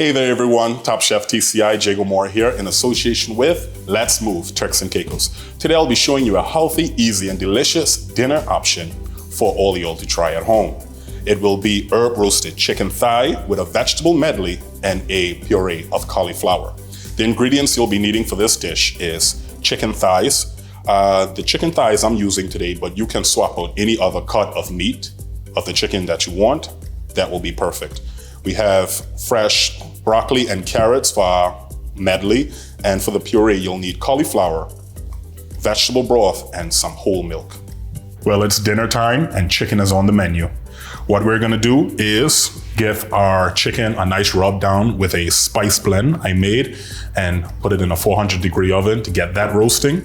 Hey there everyone, Top Chef TCI Jago Moore here in association with Let's Move Turks and Caicos. Today I'll be showing you a healthy, easy and delicious dinner option for all y'all to try at home. It will be herb roasted chicken thigh with a vegetable medley and a puree of cauliflower. The ingredients you'll be needing for this dish is chicken thighs. The chicken thighs I'm using today, but you can swap out any other cut of meat of the chicken that you want. That will be perfect. We have fresh broccoli and carrots for our medley, and for the puree you'll need cauliflower, vegetable broth, and some whole milk. Well, it's dinner time and chicken is on the menu. What we're gonna do is give our chicken a nice rub down with a spice blend I made and put it in a 400-degree oven to get that roasting.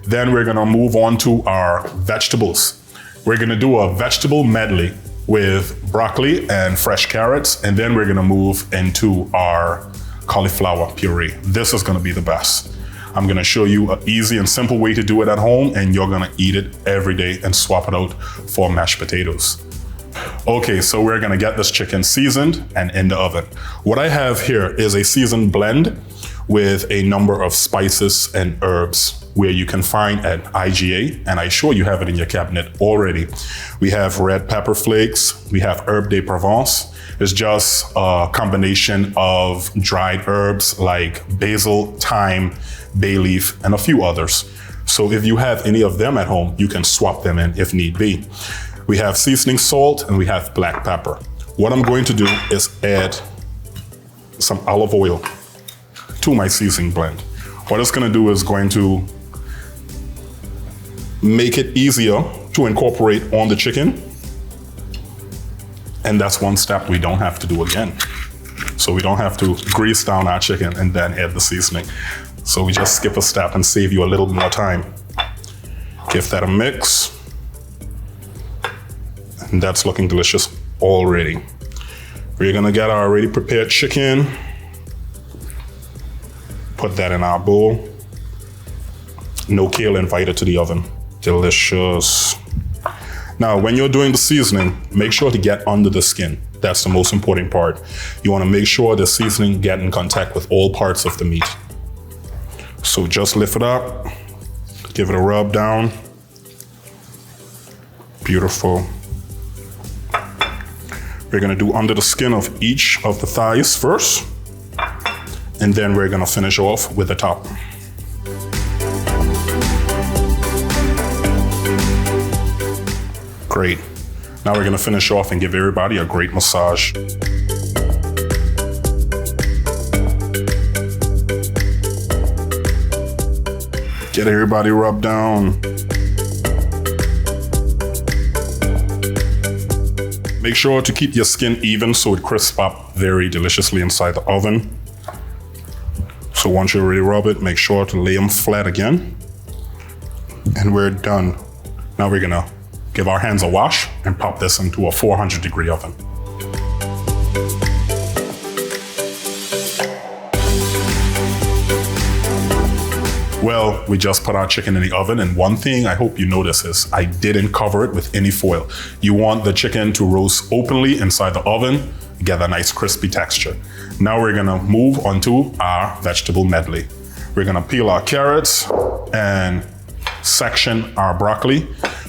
Then we're gonna move on to our vegetables. We're gonna do a vegetable medley with broccoli and fresh carrots, and then we're gonna move into our cauliflower puree. This is gonna be the best. I'm gonna show you an easy and simple way to do it at home, and you're gonna eat it every day and swap it out for mashed potatoes. Okay, so we're gonna get this chicken seasoned and in the oven. What I have here is a seasoned blend with a number of spices and herbs where you can find at IGA, and I'm sure you have it in your cabinet already. We have red pepper flakes, we have herb de Provence. It's just a combination of dried herbs like basil, thyme, bay leaf, and a few others. So if you have any of them at home, you can swap them in if need be. We have seasoning salt and we have black pepper. What I'm going to do is add some olive oil to my seasoning blend. What it's gonna do is going to make it easier to incorporate on the chicken. And that's one step we don't have to do again. So we don't have to grease down our chicken and then add the seasoning. So we just skip a step and save you a little more time. Give that a mix. And that's looking delicious already. We're gonna get our already prepared chicken. Put that in our bowl. No kale invited to the oven. Delicious. Now, when you're doing the seasoning, make sure to get under the skin. That's the most important part. You wanna make sure the seasoning get in contact with all parts of the meat. So just lift it up, give it a rub down. Beautiful. We're gonna do under the skin of each of the thighs first, and then we're gonna finish off with the top. Great. Now we're gonna finish off and give everybody a great massage. Get everybody rubbed down. Make sure to keep your skin even so it crisps up very deliciously inside the oven. So once you already rub it, make sure to lay them flat again. And we're done. Now we're gonna give our hands a wash and pop this into a 400-degree oven. Well, we just put our chicken in the oven, and one thing I hope you notice is I didn't cover it with any foil. You want the chicken to roast openly inside the oven, get a nice crispy texture. Now we're gonna move on to our vegetable medley. We're gonna peel our carrots and section our broccoli.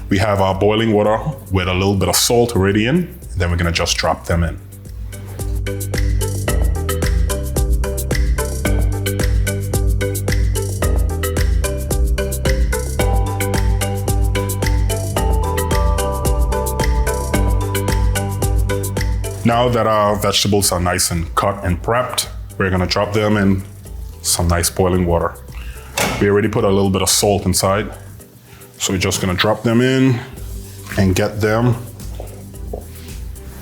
We have our boiling water with a little bit of salt already in, and then we're gonna just drop them in. Now that our vegetables are nice and cut and prepped, we're gonna drop them in some nice boiling water. We already put a little bit of salt inside, so we're just gonna drop them in and get them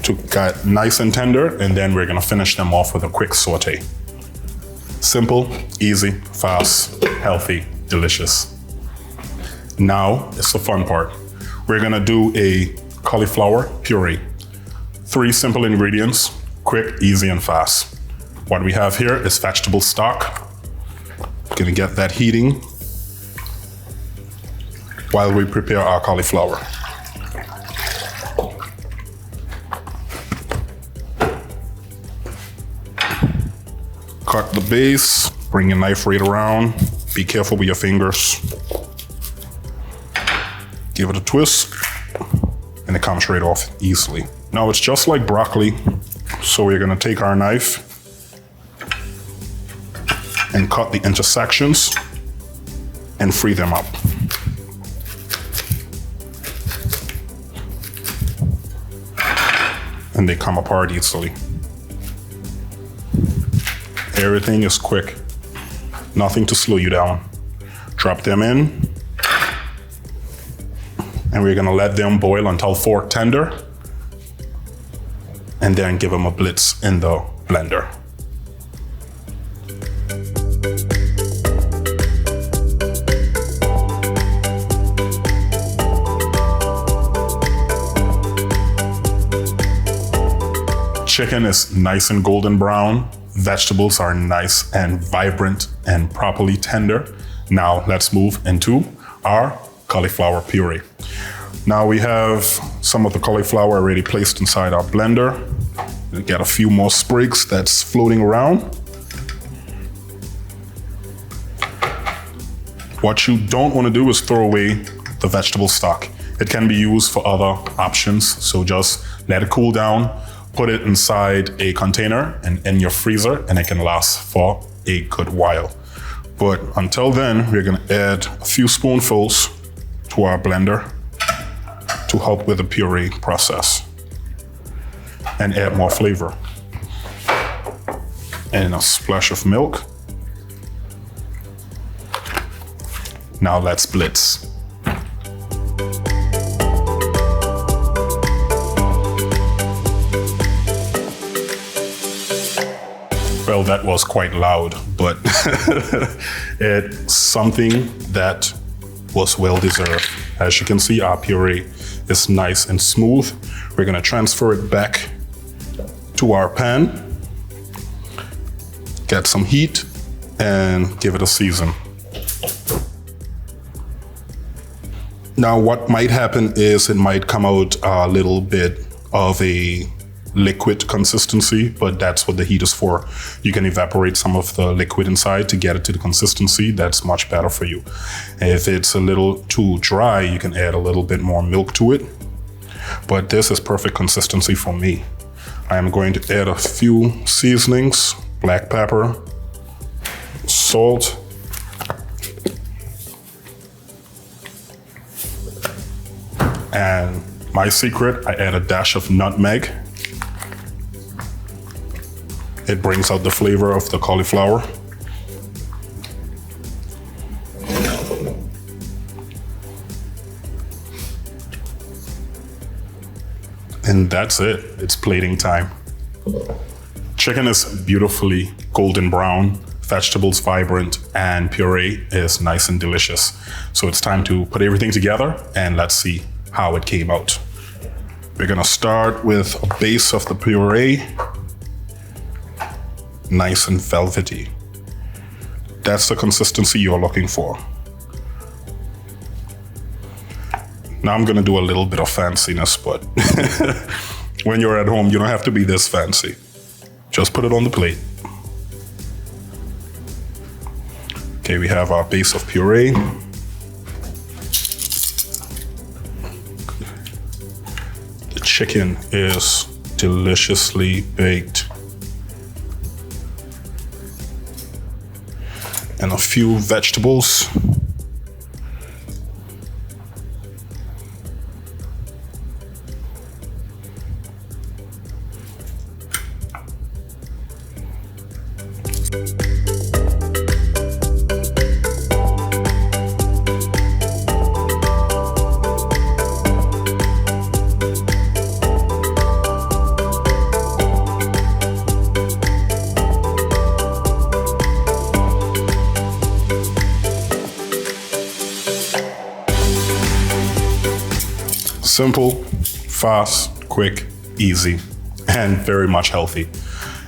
to get nice and tender, and then we're gonna finish them off with a quick saute. Simple, easy, fast, healthy, delicious. Now it's the fun part. We're gonna do a cauliflower puree. 3 simple ingredients, quick, easy, and fast. What we have here is vegetable stock. Gonna get that heating while we prepare our cauliflower. cut the base, bring your knife right around. Be careful with your fingers. Give it a twist, and it comes right off easily. Now it's just like broccoli, so we're gonna take our knife and cut the intersections and free them up. And they come apart easily. Everything is quick, nothing to slow you down. Drop them in, and we're gonna let them boil until fork tender, and then give them a blitz in the blender. Chicken is nice and golden brown. Vegetables are nice and vibrant and properly tender. Now let's move into our cauliflower puree. Now we have some of the cauliflower already placed inside our blender. We got a few more sprigs that's floating around. What you don't want to do is throw away the vegetable stock. It can be used for other options, so just let it cool down. Put it inside a container and in your freezer, and it can last for a good while. But until then, we're gonna add a few spoonfuls to our blender to help with the puree process and add more flavor. And a splash of milk. Now let's blitz. Well, that was quite loud, but it's something that was well deserved. As you can see, our puree is nice and smooth. We're gonna transfer it back to our pan, get some heat, and give it a season. Now, what might happen is it might come out a little bit of a liquid consistency, but that's what the heat is for. You can evaporate some of the liquid inside to get it to the consistency that's much better for you. If it's a little too dry, you can add a little bit more milk to it, but this is perfect consistency for me. I am going to add a few seasonings, black pepper, salt, and my secret, I add a dash of nutmeg. It brings out the flavor of the cauliflower. And that's it. It's plating time. Chicken is beautifully golden brown, vegetables vibrant, and puree is nice and delicious. So it's time to put everything together and let's see how it came out. We're gonna start with a base of the puree. Nice and velvety. That's the consistency you're looking for. Now I'm gonna do a little bit of fanciness, but when you're at home, you don't have to be this fancy. Just put it on the plate. Okay, we have our base of puree. The chicken is deliciously baked. And a few vegetables. Simple, fast, quick, easy, and very much healthy.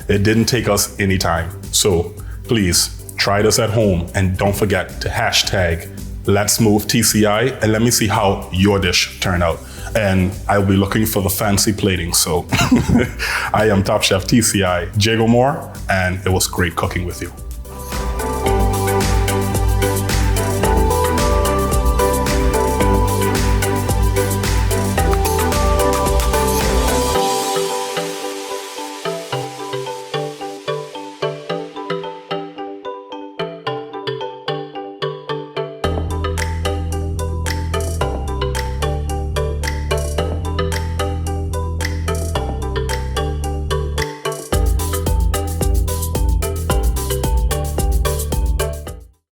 It didn't take us any time. So please try this at home and don't forget to hashtag Let's Move TCI and let me see how your dish turned out. and I'll be looking for the fancy plating. So I am Top Chef TCI Jago Moore, and it was great cooking with you.